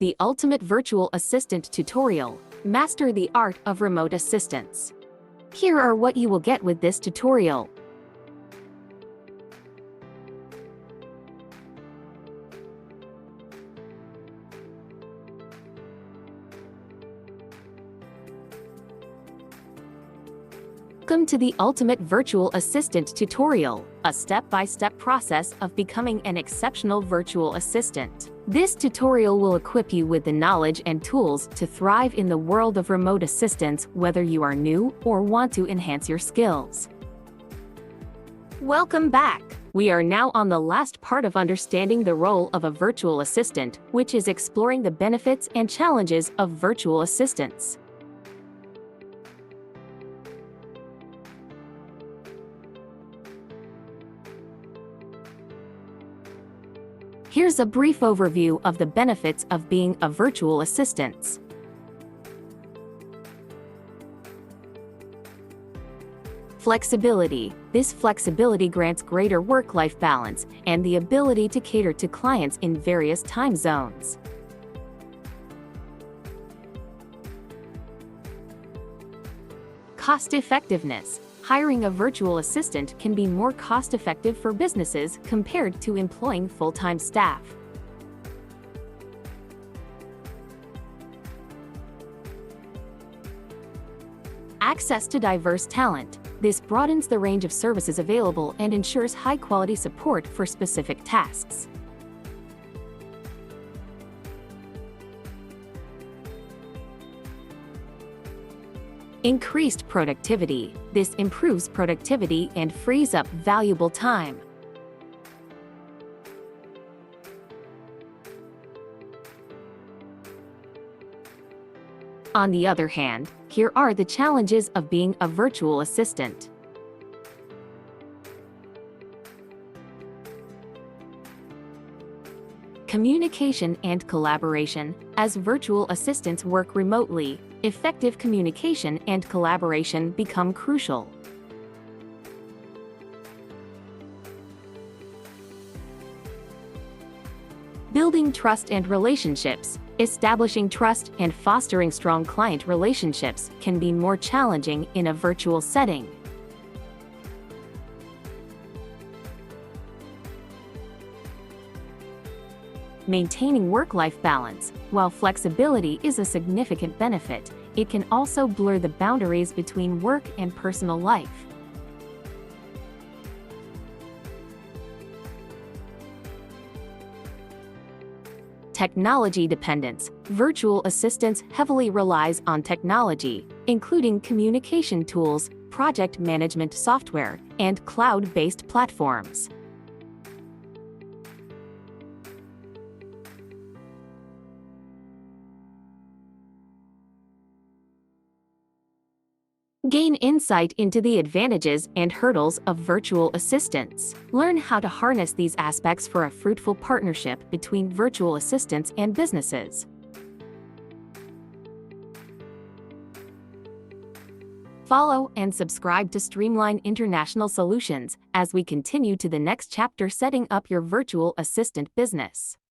The Ultimate Virtual Assistant Tutorial. Master the art of remote assistance. Here are what you will get with this tutorial. Welcome to the Ultimate Virtual Assistant Tutorial, a step-by-step process of becoming an exceptional virtual assistant. This tutorial will equip you with the knowledge and tools to thrive in the world of remote assistance, whether you are new or want to enhance your skills. Welcome back! We are now on the last part of understanding the role of a virtual assistant, which is exploring the benefits and challenges of virtual assistants. Here's a brief overview of the benefits of being a virtual assistant. Flexibility. This flexibility grants greater work-life balance and the ability to cater to clients in various time zones. Cost-effectiveness. Hiring a virtual assistant can be more cost-effective for businesses compared to employing full-time staff. Access to diverse talent. This broadens the range of services available and ensures high-quality support for specific tasks. Increased productivity. This improves productivity and frees up valuable time. On the other hand, here are the challenges of being a virtual assistant. Communication and collaboration. As virtual assistants work remotely, effective communication and collaboration become crucial. Building trust and relationships. Establishing trust and fostering strong client relationships can be more challenging in a virtual setting. Maintaining work-life balance. While flexibility is a significant benefit, it can also blur the boundaries between work and personal life. Technology dependence. Virtual assistants heavily relies on technology, including communication tools, project management software, and cloud-based platforms. Gain insight into the advantages and hurdles of virtual assistants. Learn how to harness these aspects for a fruitful partnership between virtual assistants and businesses. Follow and subscribe to Streamline International Solutions as we continue to the next chapter setting up your virtual assistant business.